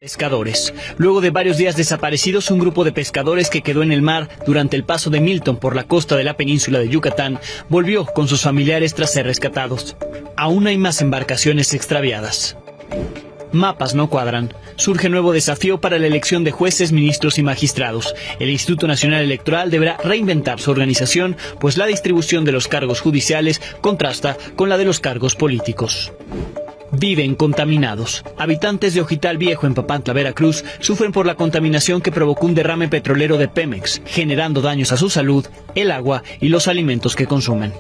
Pescadores. Luego de varios días desaparecidos, un grupo de pescadores que quedó en el mar durante el paso de Milton por la costa de la península de Yucatán volvió con sus familiares tras ser rescatados. Aún hay más embarcaciones extraviadas. Mapas no cuadran. Surge nuevo desafío para la elección de jueces, ministros y magistrados. El Instituto Nacional Electoral deberá reinventar su organización, pues la distribución de los cargos judiciales contrasta con la de los cargos políticos. Viven contaminados. Habitantes de Ojital Viejo, en Papantla, Veracruz, sufren por la contaminación que provocó un derrame petrolero de Pemex, generando daños a su salud, el agua y los alimentos que consumen.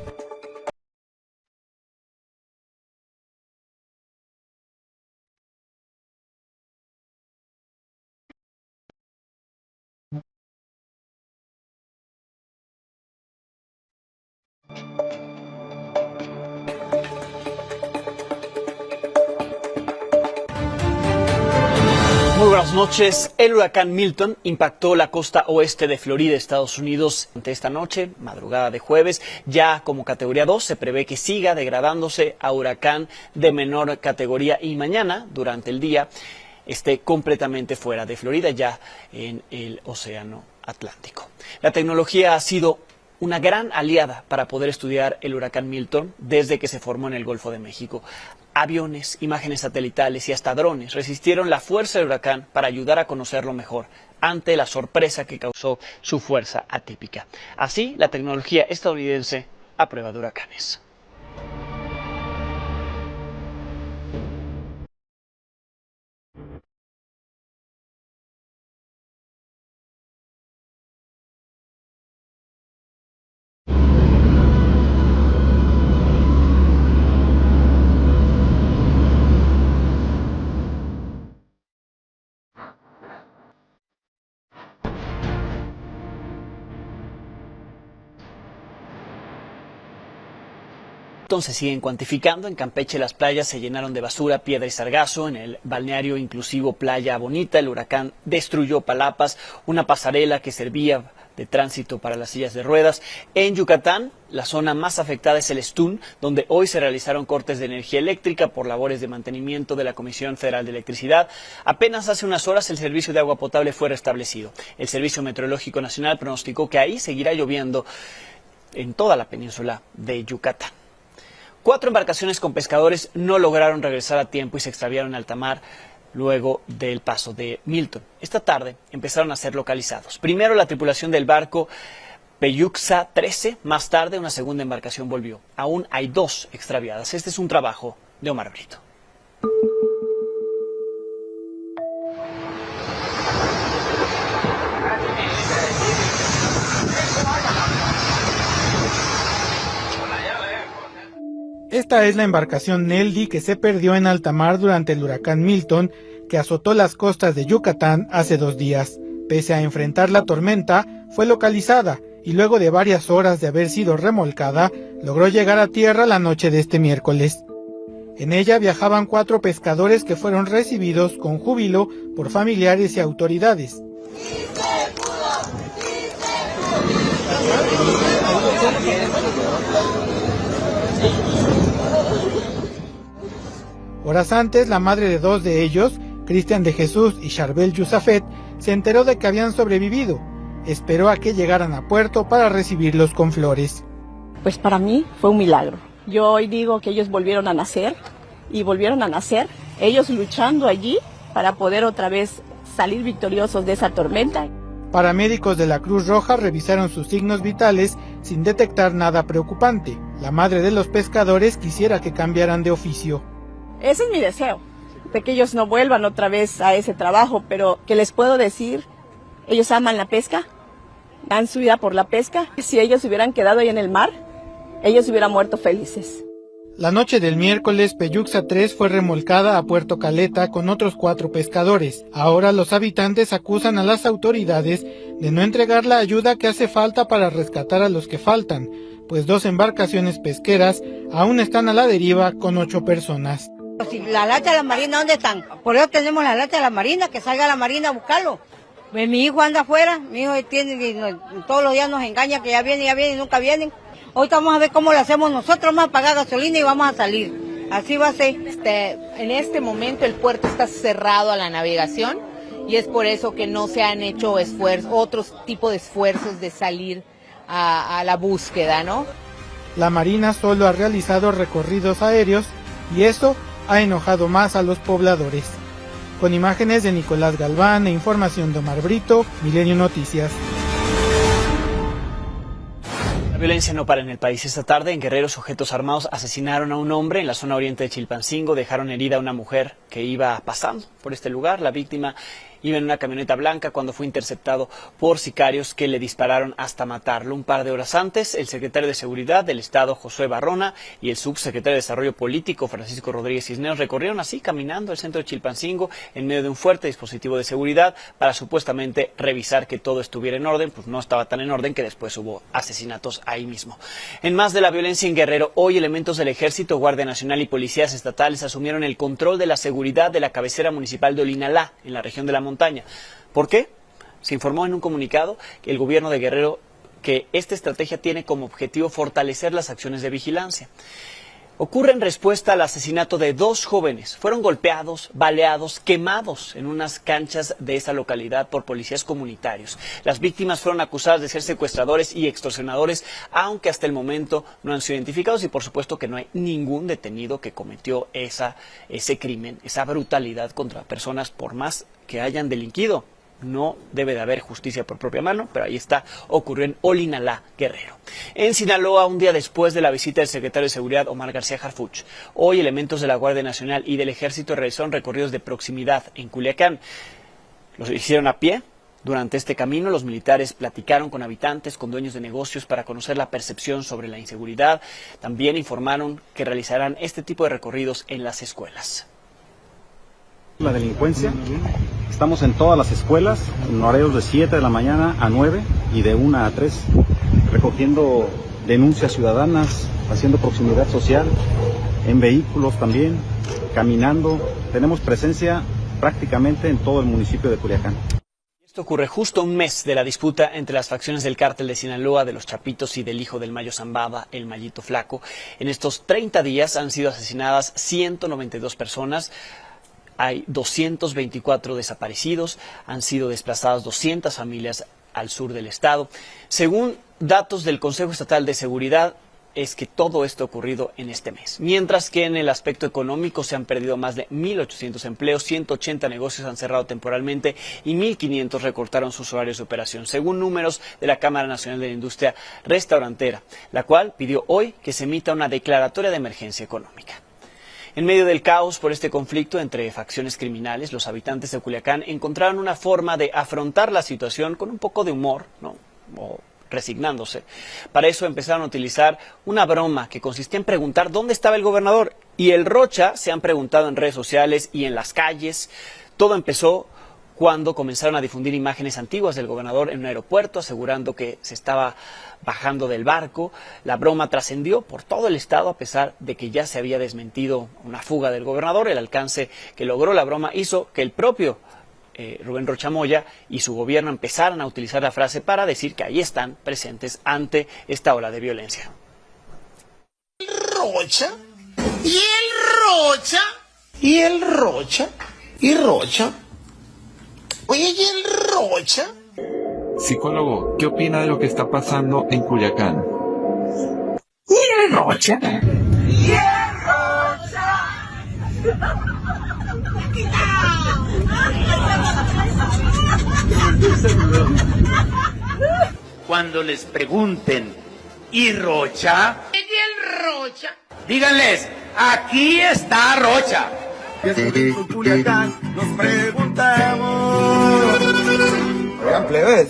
Muy buenas noches. El huracán Milton impactó la costa oeste de Florida, Estados Unidos, ante esta noche, madrugada de jueves. Ya como categoría 2 se prevé que siga degradándose a huracán de menor categoría y mañana, durante el día, esté completamente fuera de Florida, ya en el Océano Atlántico. La tecnología ha sido una gran aliada para poder estudiar el huracán Milton desde que se formó en el Golfo de México. Aviones, imágenes satelitales y hasta drones resistieron la fuerza del huracán para ayudar a conocerlo mejor ante la sorpresa que causó su fuerza atípica. Así, la tecnología estadounidense a prueba de huracanes. Se siguen cuantificando. En Campeche las playas se llenaron de basura, piedra y sargazo. En el balneario inclusivo Playa Bonita, el huracán destruyó palapas, una pasarela que servía de tránsito para las sillas de ruedas. En Yucatán, la zona más afectada es el Estún, donde hoy se realizaron cortes de energía eléctrica por labores de mantenimiento de la Comisión Federal de Electricidad. Apenas hace unas horas el servicio de agua potable fue restablecido. El Servicio Meteorológico Nacional pronosticó que ahí seguirá lloviendo en toda la península de Yucatán. 4 embarcaciones con pescadores no lograron regresar a tiempo y se extraviaron en alta mar luego del paso de Milton. Esta tarde empezaron a ser localizados. Primero la tripulación del barco Peyuxa 13, más tarde una segunda embarcación volvió. Aún hay 2 extraviadas. Este es un trabajo de Omar Brito. Esta es la embarcación Neldy que se perdió en alta mar durante el huracán Milton, que azotó las costas de Yucatán hace 2 días. Pese a enfrentar la tormenta, fue localizada y luego de varias horas de haber sido remolcada, logró llegar a tierra la noche de este miércoles. En ella viajaban 4 pescadores que fueron recibidos con júbilo por familiares y autoridades. Horas antes, la madre de 2 de ellos, Cristian de Jesús y Charbel Yusafet, se enteró de que habían sobrevivido. Esperó a que llegaran a puerto para recibirlos con flores. Pues para mí fue un milagro. Yo hoy digo que ellos volvieron a nacer, y volvieron a nacer, ellos luchando allí para poder otra vez salir victoriosos de esa tormenta. Paramédicos de la Cruz Roja revisaron sus signos vitales sin detectar nada preocupante. La madre de los pescadores quisiera que cambiaran de oficio. Ese es mi deseo, de que ellos no vuelvan otra vez a ese trabajo, pero ¿qué les puedo decir? Ellos aman la pesca, dan su vida por la pesca. Si ellos hubieran quedado ahí en el mar, ellos hubieran muerto felices. La noche del miércoles, Peyuxa 3 fue remolcada a Puerto Caleta con otros 4 pescadores. Ahora los habitantes acusan a las autoridades de no entregar la ayuda que hace falta para rescatar a los que faltan, pues 2 embarcaciones pesqueras aún están a la deriva con 8 personas. La lata de la marina, ¿dónde están? Por eso tenemos la lata de la marina, que salga la marina a buscarlo. Pues mi hijo anda afuera, mi hijo todos los días nos engaña que ya viene y nunca vienen. Hoy vamos a ver cómo lo hacemos nosotros, vamos a pagar gasolina y vamos a salir. Así va a ser. En este momento el puerto está cerrado a la navegación y es por eso que no se han hecho otros tipos de esfuerzos de salir a la búsqueda, ¿no? La Marina solo ha realizado recorridos aéreos y eso ha enojado más a los pobladores. Con imágenes de Nicolás Galván e información de Omar Brito, Milenio Noticias. La violencia no para en el país. Esta tarde, en Guerrero, sujetos armados asesinaron a un hombre en la zona oriente de Chilpancingo. Dejaron herida a una mujer que iba pasando por este lugar. La víctima iba en una camioneta blanca cuando fue interceptado por sicarios que le dispararon hasta matarlo. Un par de horas antes, el secretario de Seguridad del Estado, Josué Barrona, y el subsecretario de Desarrollo Político, Francisco Rodríguez Cisneros, recorrieron así, caminando el centro de Chilpancingo, en medio de un fuerte dispositivo de seguridad para supuestamente revisar que todo estuviera en orden. Pues no estaba tan en orden que después hubo asesinatos ahí mismo. En más de la violencia en Guerrero, hoy elementos del Ejército, Guardia Nacional y policías estatales asumieron el control de la seguridad de la cabecera municipal de Olinalá, en la región de la montaña. ¿Por qué? Se informó en un comunicado que el gobierno de Guerrero que esta estrategia tiene como objetivo fortalecer las acciones de vigilancia. Ocurre en respuesta al asesinato de 2 jóvenes. Fueron golpeados, baleados, quemados en unas canchas de esa localidad por policías comunitarios. Las víctimas fueron acusadas de ser secuestradores y extorsionadores, aunque hasta el momento no han sido identificados y por supuesto que no hay ningún detenido que cometió ese crimen, esa brutalidad contra personas por más que hayan delinquido. No debe de haber justicia por propia mano, pero ahí está, ocurrió en Olinalá, Guerrero. En Sinaloa, un día después de la visita del secretario de Seguridad, Omar García Harfuch, hoy elementos de la Guardia Nacional y del Ejército realizaron recorridos de proximidad en Culiacán. Los hicieron a pie. Durante este camino, los militares platicaron con habitantes, con dueños de negocios para conocer la percepción sobre la inseguridad. También informaron que realizarán este tipo de recorridos en las escuelas. La delincuencia, estamos en todas las escuelas, en horarios de 7 de la mañana a 9 y de 1 a 3, recogiendo denuncias ciudadanas, haciendo proximidad social, en vehículos también, caminando. Tenemos presencia prácticamente en todo el municipio de Culiacán. Esto ocurre justo un mes de la disputa entre las facciones del cártel de Sinaloa, de los Chapitos y del hijo del Mayo Zambada, el Mayito Flaco. En estos 30 días han sido asesinadas 192 personas. Hay 224 desaparecidos, han sido desplazadas 200 familias al sur del estado. Según datos del Consejo Estatal de Seguridad, es que todo esto ha ocurrido en este mes. Mientras que en el aspecto económico se han perdido más de 1.800 empleos, 180 negocios han cerrado temporalmente y 1.500 recortaron sus horarios de operación, según números de la Cámara Nacional de la Industria Restaurantera, la cual pidió hoy que se emita una declaratoria de emergencia económica. En medio del caos por este conflicto entre facciones criminales, los habitantes de Culiacán encontraron una forma de afrontar la situación con un poco de humor, ¿no? O resignándose. Para eso empezaron a utilizar una broma que consistía en preguntar dónde estaba el gobernador. Y el Rocha se han preguntado en redes sociales y en las calles. Todo empezó cuando comenzaron a difundir imágenes antiguas del gobernador en un aeropuerto, asegurando que se estaba bajando del barco. La broma trascendió por todo el estado, a pesar de que ya se había desmentido una fuga del gobernador. El alcance que logró la broma hizo que el propio Rubén Rocha Moya y su gobierno empezaran a utilizar la frase para decir que ahí están presentes ante esta ola de violencia. ¿El Rocha? ¿Y el Rocha? ¿Y el Rocha? ¿Y Rocha? Oye, ¿y el Rocha? Psicólogo, ¿qué opina de lo que está pasando en Culiacán? ¿Y el Rocha? ¿Y el Rocha? Cuando les pregunten, ¿y Rocha? ¿Y el Rocha? Díganles, aquí está Rocha. En Culiacán nos preguntamos. Oigan, plebes,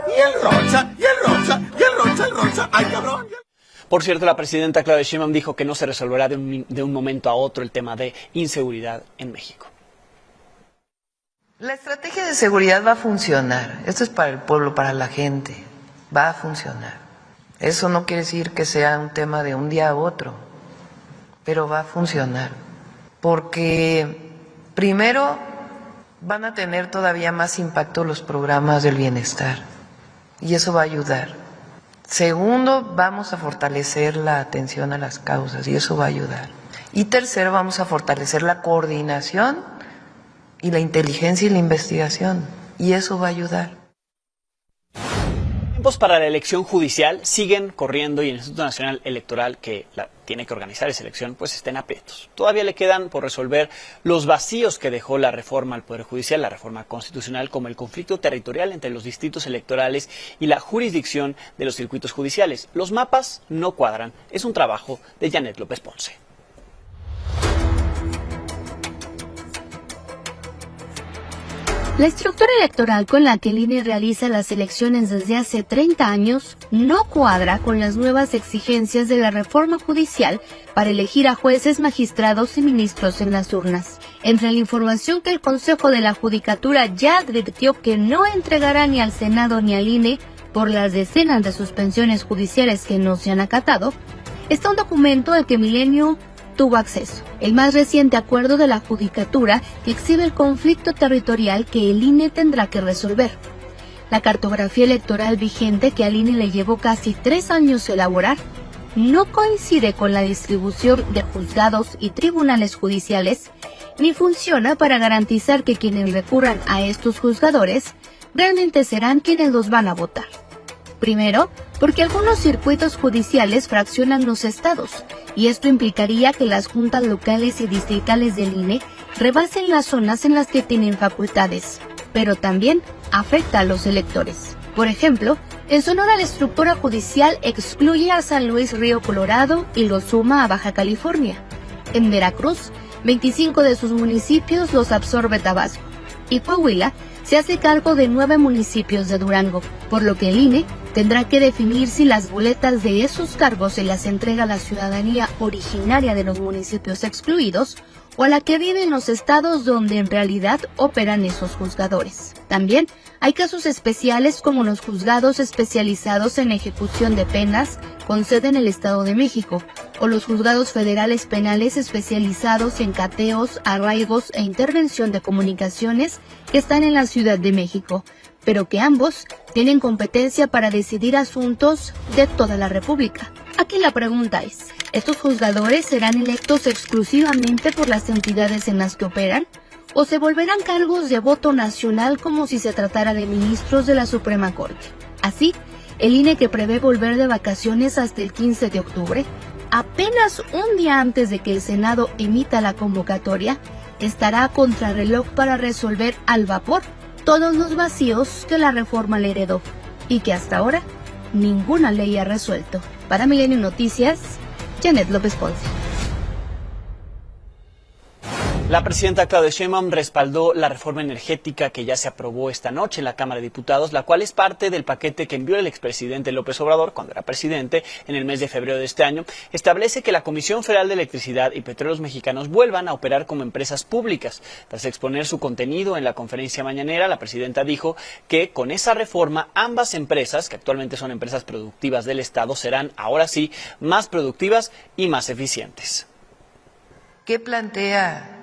¿y el Rocha? ¿Y el Rocha? ¿Y el Rocha? ¿El Rocha? ¡Ay, cabrón! Por cierto, la presidenta Claudia Sheinbaum dijo que no se resolverá de un momento a otro el tema de inseguridad en México. La estrategia de seguridad va a funcionar. Esto es para el pueblo, para la gente. Va a funcionar. Eso no quiere decir que sea un tema de un día a otro, pero va a funcionar. Porque primero van a tener todavía más impacto los programas del bienestar y eso va a ayudar. Segundo, vamos a fortalecer la atención a las causas y eso va a ayudar. Y tercero, vamos a fortalecer la coordinación y la inteligencia y la investigación. Y eso va a ayudar. Tiempos para la elección judicial siguen corriendo y el Instituto Nacional Electoral, que tiene que organizar esa elección, pues está en aprietos. Todavía le quedan por resolver los vacíos que dejó la reforma al Poder Judicial, la reforma constitucional, como el conflicto territorial entre los distritos electorales y la jurisdicción de los circuitos judiciales. Los mapas no cuadran. Es un trabajo de Janet López Ponce. La estructura electoral con la que el INE realiza las elecciones desde hace 30 años no cuadra con las nuevas exigencias de la reforma judicial para elegir a jueces, magistrados y ministros en las urnas. Entre la información que el Consejo de la Judicatura ya advirtió que no entregará ni al Senado ni al INE por las decenas de suspensiones judiciales que no se han acatado, está un documento al que Milenio tuvo acceso. El más reciente acuerdo de la Judicatura que exhibe el conflicto territorial que el INE tendrá que resolver. La cartografía electoral vigente, que al INE le llevó casi 3 años elaborar, no coincide con la distribución de juzgados y tribunales judiciales, ni funciona para garantizar que quienes recurran a estos juzgadores realmente serán quienes los van a votar. Primero, porque algunos circuitos judiciales fraccionan los estados, y esto implicaría que las juntas locales y distritales del INE rebasen las zonas en las que tienen facultades, pero también afecta a los electores. Por ejemplo, en Sonora la estructura judicial excluye a San Luis Río Colorado y lo suma a Baja California. En Veracruz, 25 de sus municipios los absorbe Tabasco, y Coahuila se hace cargo de 9 municipios de Durango, por lo que el INE tendrá que definir si las boletas de esos cargos se las entrega a la ciudadanía originaria de los municipios excluidos o a la que vive en los estados donde en realidad operan esos juzgadores. También hay casos especiales como los juzgados especializados en ejecución de penas con sede en el Estado de México, o los juzgados federales penales especializados en cateos, arraigos e intervención de comunicaciones que están en la Ciudad de México, pero que ambos tienen competencia para decidir asuntos de toda la República. Aquí la pregunta es, ¿estos juzgadores serán electos exclusivamente por las entidades en las que operan? ¿O se volverán cargos de voto nacional como si se tratara de ministros de la Suprema Corte? Así, el INE, que prevé volver de vacaciones hasta el 15 de octubre, apenas un día antes de que el Senado emita la convocatoria, estará a contrarreloj para resolver al vapor todos los vacíos que la reforma le heredó y que hasta ahora ninguna ley ha resuelto. Para Milenio Noticias, Janet López Ponce. La presidenta Claudia Sheinbaum respaldó la reforma energética que ya se aprobó esta noche en la Cámara de Diputados, la cual es parte del paquete que envió el expresidente López Obrador cuando era presidente en el mes de febrero de este año. Establece que la Comisión Federal de Electricidad y Petróleos Mexicanos vuelvan a operar como empresas públicas. Tras exponer su contenido en la conferencia mañanera, la presidenta dijo que con esa reforma ambas empresas, que actualmente son empresas productivas del Estado, serán ahora sí más productivas y más eficientes. ¿Qué plantea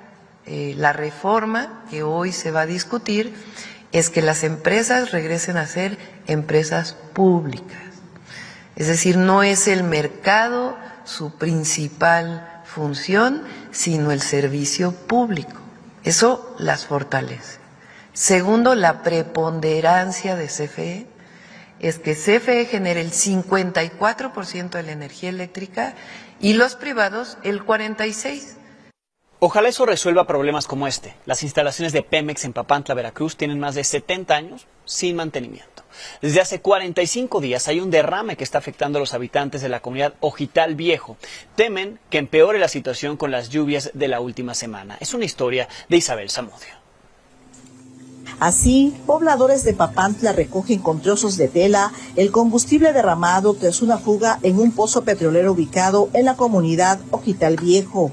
la reforma que hoy se va a discutir? Es que las empresas regresen a ser empresas públicas. Es decir, no es el mercado su principal función, sino el servicio público. Eso las fortalece. Segundo, la preponderancia de CFE es que CFE genere el 54% de la energía eléctrica y los privados el 46%. Ojalá eso resuelva problemas como este. Las instalaciones de Pemex en Papantla, Veracruz, tienen más de 70 años sin mantenimiento. Desde hace 45 días hay un derrame que está afectando a los habitantes de la comunidad Ojital Viejo. Temen que empeore la situación con las lluvias de la última semana. Es una historia de Isabel Zamudio. Así, pobladores de Papantla recogen con trozos de tela el combustible derramado tras una fuga en un pozo petrolero ubicado en la comunidad Ojital Viejo.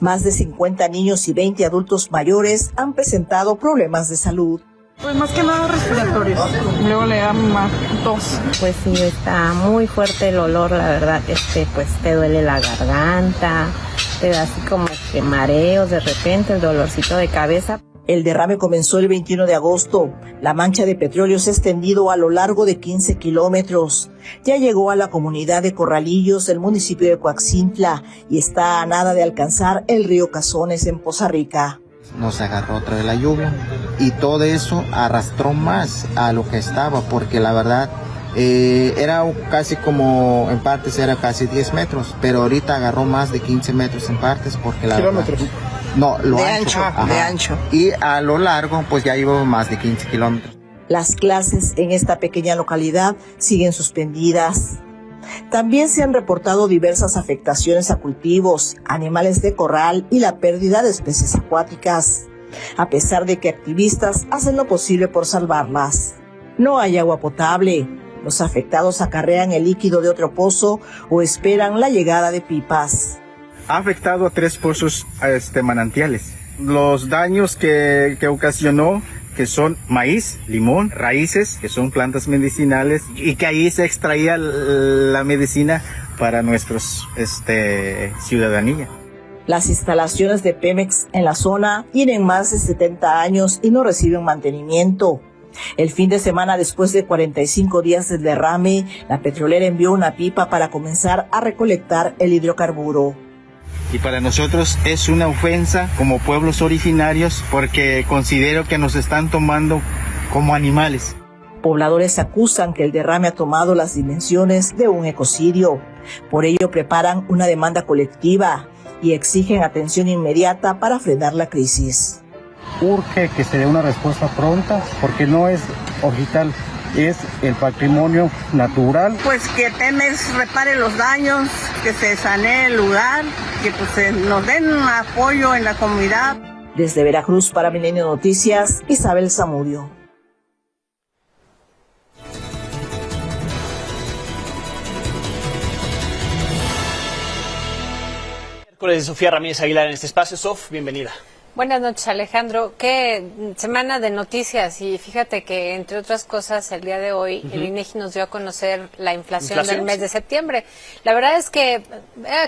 Más de 50 niños y 20 adultos mayores han presentado problemas de salud. Pues más que nada respiratorios, luego le da más tos. Pues sí, está muy fuerte el olor, la verdad, pues te duele la garganta, te da así como que mareos de repente, el dolorcito de cabeza. El derrame comenzó el 21 de agosto. La mancha de petróleo se ha extendido a lo largo de 15 kilómetros. Ya llegó a la comunidad de Corralillos del municipio de Coaxintla y está a nada de alcanzar el río Cazones en Poza Rica. Nos agarró otra vez la lluvia y todo eso arrastró más a lo que estaba, porque la verdad era casi como, en partes era casi 10 metros, pero ahorita agarró más de 15 metros en partes, porque la ¿Kilómetros? Verdad, no, lo de ancho. De ancho. Y a lo largo, pues ya iba más de 15 kilómetros. Las clases en esta pequeña localidad siguen suspendidas. También se han reportado diversas afectaciones a cultivos, animales de corral y la pérdida de especies acuáticas, a pesar de que activistas hacen lo posible por salvarlas. No hay agua potable. Los afectados acarrean el líquido de otro pozo o esperan la llegada de pipas. Ha afectado a 3 pozos manantiales. Los daños que ocasionó, que son maíz, limón, raíces, que son plantas medicinales, y que ahí se extraía la medicina para nuestros ciudadanía. Las instalaciones de Pemex en la zona tienen más de 70 años y no reciben mantenimiento. El fin de semana, después de 45 días del derrame, la petrolera envió una pipa para comenzar a recolectar el hidrocarburo. Y para nosotros es una ofensa como pueblos originarios, porque considero que nos están tomando como animales. Pobladores acusan que el derrame ha tomado las dimensiones de un ecocidio. Por ello preparan una demanda colectiva y exigen atención inmediata para frenar la crisis. Urge que se dé una respuesta pronta, porque no es orbital, es el patrimonio natural. Pues que Pemex repare los daños, que se sanee el lugar, que pues nos den un apoyo en la comunidad. Desde Veracruz para Milenio Noticias, Isabel Zamudio. Miércoles de Sofía Ramírez Aguilar en este espacio. Sof, bienvenida. Buenas noches, Alejandro. Qué semana de noticias, y fíjate que, entre otras cosas, el día de hoy el INEGI nos dio a conocer la inflación del mes de septiembre. La verdad es que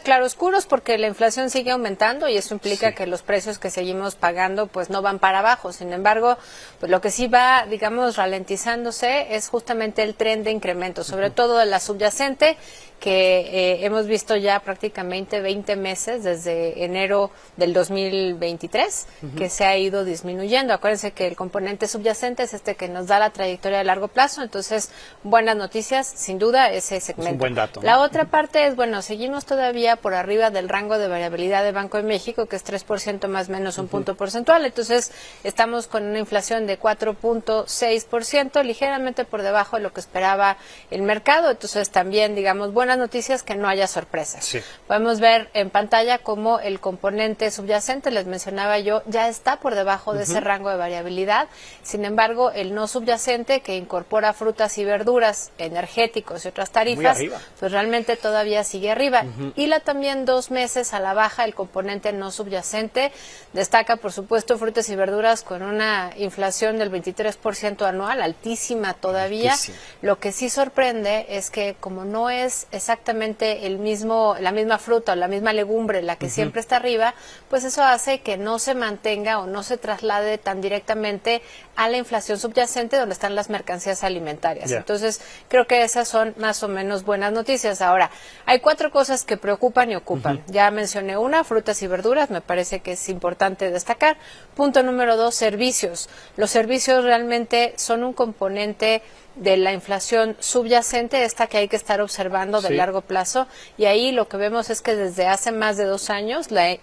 claroscuros, porque la inflación sigue aumentando y eso implica que los precios que seguimos pagando pues no van para abajo. Sin embargo, pues lo que sí va, digamos, ralentizándose es justamente el tren de incremento, sobre todo de la subyacente, que hemos visto ya prácticamente 20 meses desde enero del 2023 que se ha ido disminuyendo. Acuérdense que el componente subyacente es que nos da la trayectoria a largo plazo, entonces buenas noticias, sin duda, ese segmento. Es un buen dato, ¿no? La otra parte es, seguimos todavía por arriba del rango de variabilidad de Banco de México, que es 3% más o menos un punto porcentual, entonces estamos con una inflación de 4.6%, ligeramente por debajo de lo que esperaba el mercado, entonces también, digamos, buenas noticias, que no haya sorpresas. Sí. Podemos ver en pantalla cómo el componente subyacente, les mencionaba yo, ya está por debajo de ese rango de variabilidad. Sin embargo, el no subyacente, que incorpora frutas y verduras, energéticos y otras tarifas, pues realmente todavía sigue arriba. Y también 2 meses a la baja el componente no subyacente. Destaca, por supuesto, frutas y verduras con una inflación del 23% anual, altísima todavía. Altísima. Lo que sí sorprende es que, como no es exactamente la misma fruta o la misma legumbre la que siempre está arriba, pues eso hace que no se mantenga o no se traslade tan directamente a la inflación subyacente, donde están las mercancías alimentarias. Entonces, creo que esas son más o menos buenas noticias. Ahora, hay 4 cosas que preocupan y ocupan. Ya mencioné una, frutas y verduras, me parece que es importante destacar. Punto número 2, servicios. Los servicios realmente son un componente de la inflación subyacente, esta que hay que estar observando de largo plazo, y ahí lo que vemos es que desde hace más de 2 años la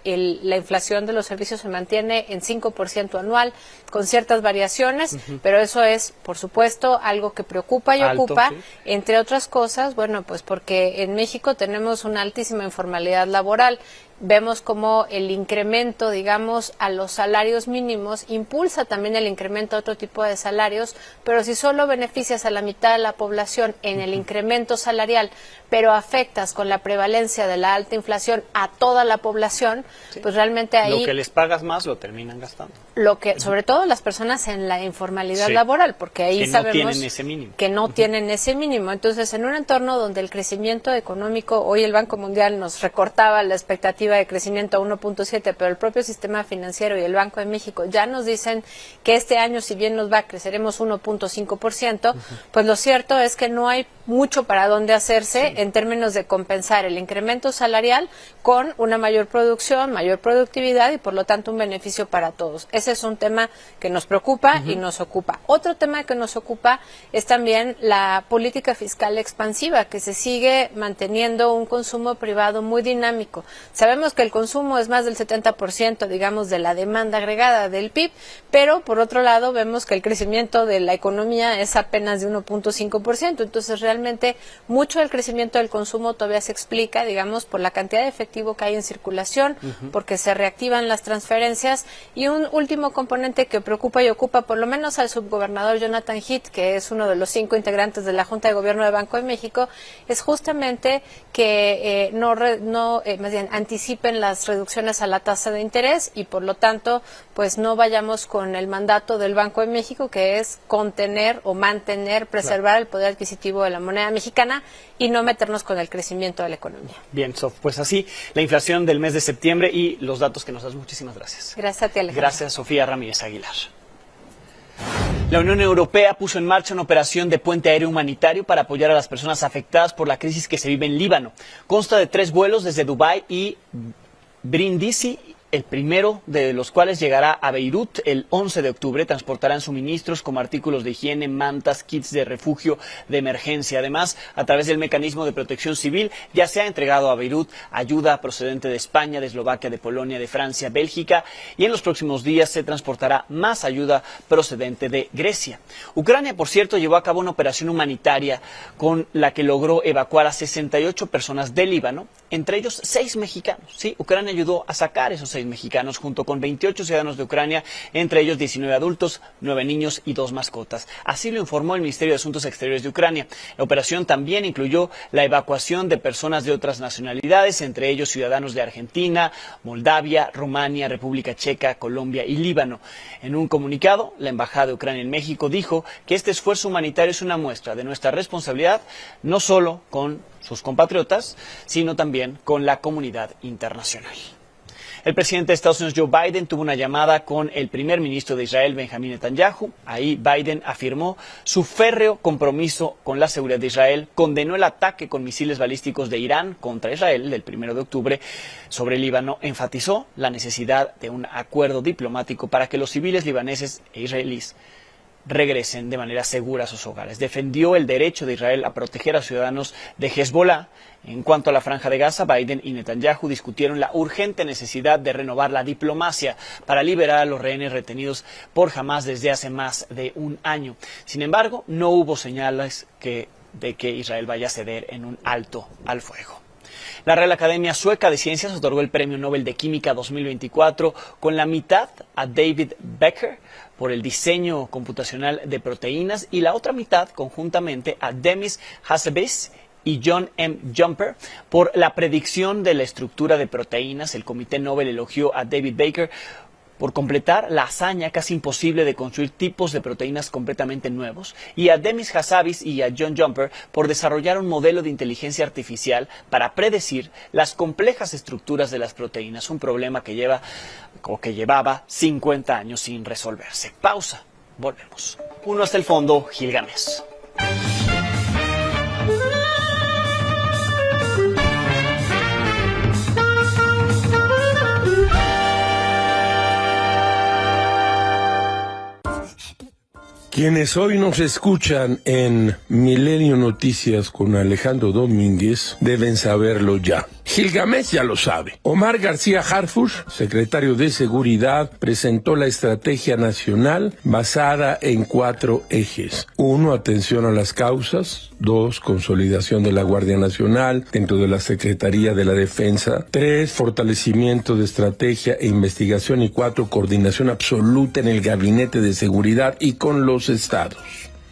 inflación de los servicios se mantiene en 5% anual, con ciertas variaciones, pero eso es, por supuesto, algo que preocupa y ocupa, entre otras cosas, pues porque en México tenemos una altísima informalidad laboral. Vemos como el incremento, digamos, a los salarios mínimos impulsa también el incremento a otro tipo de salarios, pero si solo beneficias a la mitad de la población en el incremento salarial, pero afectas con la prevalencia de la alta inflación a toda la población, pues realmente ahí... Lo que les pagas más lo terminan gastando. Sobre todo las personas en la informalidad laboral, porque ahí sabemos que no tienen ese mínimo. Entonces, en un entorno donde el crecimiento económico, hoy el Banco Mundial nos recortaba la expectativa expectativa de crecimiento a 1.7, pero el propio sistema financiero y el Banco de México ya nos dicen que este año, si bien nos va, creceremos 1.5%, pues lo cierto es que no hay mucho para dónde hacerse en términos de compensar el incremento salarial con una mayor producción, mayor productividad y por lo tanto un beneficio para todos. Ese es un tema que nos preocupa y nos ocupa. Otro tema que nos ocupa es también la política fiscal expansiva, que se sigue manteniendo un consumo privado muy dinámico. Sabemos que el consumo es más del 70%, digamos, de la demanda agregada del PIB, pero por otro lado vemos que el crecimiento de la economía es apenas de 1.5%. Entonces realmente mucho del crecimiento del consumo todavía se explica, digamos, por la cantidad de efectivo que hay en circulación, porque se reactivan las transferencias. Y un último componente que preocupa y ocupa por lo menos al subgobernador Jonathan Heath, que es uno de los 5 integrantes de la Junta de Gobierno de Banco de México, es justamente que más bien anticipen las reducciones a la tasa de interés y por lo tanto pues no vayamos con el mandato del Banco de México, que es contener o mantener, preservar el poder adquisitivo de la moneda mexicana y no meternos con el crecimiento de la economía. Bien, Sof, pues así la inflación del mes de septiembre y los datos que nos das. Muchísimas gracias. Gracias a ti, Alejandro. Gracias, Sofía Ramírez Aguilar. La Unión Europea puso en marcha una operación de puente aéreo humanitario para apoyar a las personas afectadas por la crisis que se vive en Líbano. Consta de 3 vuelos desde Dubái y Brindisi, el primero de los cuales llegará a Beirut el 11 de octubre. Transportarán suministros como artículos de higiene, mantas, kits de refugio de emergencia. Además, a través del mecanismo de protección civil, ya se ha entregado a Beirut ayuda procedente de España, de Eslovaquia, de Polonia, de Francia, Bélgica, y en los próximos días se transportará más ayuda procedente de Grecia. Ucrania, por cierto, llevó a cabo una operación humanitaria con la que logró evacuar a 68 personas del Líbano, entre ellos 6 mexicanos. Sí, Ucrania ayudó a sacar esos 6 mexicanos junto con 28 ciudadanos de Ucrania, entre ellos 19 adultos, 9 niños y 2 mascotas. Así lo informó el Ministerio de Asuntos Exteriores de Ucrania. La operación también incluyó la evacuación de personas de otras nacionalidades, entre ellos ciudadanos de Argentina, Moldavia, Rumania, República Checa, Colombia y Líbano. En un comunicado, la Embajada de Ucrania en México dijo que este esfuerzo humanitario es una muestra de nuestra responsabilidad, no solo con sus compatriotas, sino también con la comunidad internacional. El presidente de Estados Unidos, Joe Biden, tuvo una llamada con el primer ministro de Israel, Benjamín Netanyahu. Ahí Biden afirmó su férreo compromiso con la seguridad de Israel, condenó el ataque con misiles balísticos de Irán contra Israel del 1 de octubre sobre el Líbano, enfatizó la necesidad de un acuerdo diplomático para que los civiles libaneses e israelíes regresen de manera segura a sus hogares. Defendió el derecho de Israel a proteger a ciudadanos de Hezbollah. En cuanto a la Franja de Gaza, Biden y Netanyahu discutieron la urgente necesidad de renovar la diplomacia para liberar a los rehenes retenidos por Hamás desde hace más de un año. Sin embargo, no hubo señales de que Israel vaya a ceder en un alto al fuego. La Real Academia Sueca de Ciencias otorgó el Premio Nobel de Química 2024 con la mitad a David Becker por el diseño computacional de proteínas y la otra mitad conjuntamente a Demis Hassabis y John M. Jumper por la predicción de la estructura de proteínas. El Comité Nobel elogió a David Baker por completar la hazaña casi imposible de construir tipos de proteínas completamente nuevos, y a Demis Hassabis y a John Jumper por desarrollar un modelo de inteligencia artificial para predecir las complejas estructuras de las proteínas, un problema que llevaba 50 años sin resolverse. Pausa, volvemos. Uno hasta el fondo, Gilgamesh. Quienes hoy nos escuchan en Milenio Noticias con Alejandro Domínguez deben saberlo ya. Gilgamesh ya lo sabe. Omar García Harfuch, secretario de Seguridad, presentó la estrategia nacional basada en 4 ejes. 1, atención a las causas. 2, consolidación de la Guardia Nacional dentro de la Secretaría de la Defensa. 3, fortalecimiento de estrategia e investigación. Y 4, coordinación absoluta en el Gabinete de Seguridad y con los estados.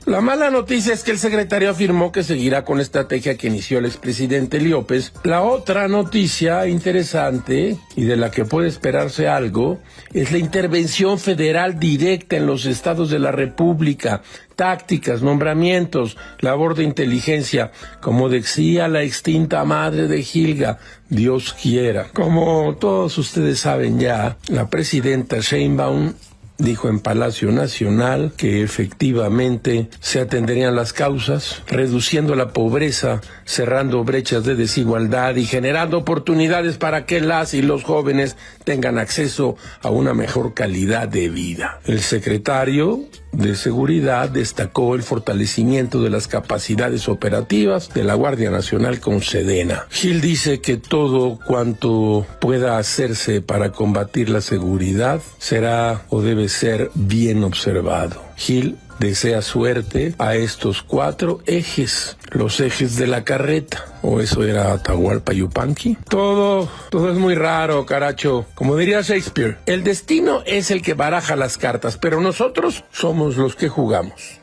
La mala noticia es que el secretario afirmó que seguirá con la estrategia que inició el expresidente López. La otra noticia interesante y de la que puede esperarse algo es la intervención federal directa en los estados de la República. Tácticas, nombramientos, labor de inteligencia, como decía la extinta madre de Gilga, Dios quiera. Como todos ustedes saben ya, la presidenta Sheinbaum dijo en Palacio Nacional que efectivamente se atenderían las causas, reduciendo la pobreza, cerrando brechas de desigualdad y generando oportunidades para que las y los jóvenes tengan acceso a una mejor calidad de vida. El secretario de Seguridad destacó el fortalecimiento de las capacidades operativas de la Guardia Nacional con Sedena. Gil dice que todo cuanto pueda hacerse para combatir la seguridad será o debe ser bien observado. Gil desea suerte a estos 4 ejes, los ejes de la carreta. ¿O eso era Atahualpa Yupanqui? Todo es muy raro, caracho. Como diría Shakespeare, el destino es el que baraja las cartas, pero nosotros somos los que jugamos.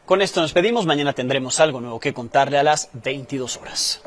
Con esto nos pedimos. Mañana tendremos algo nuevo que contarle a las 22 horas.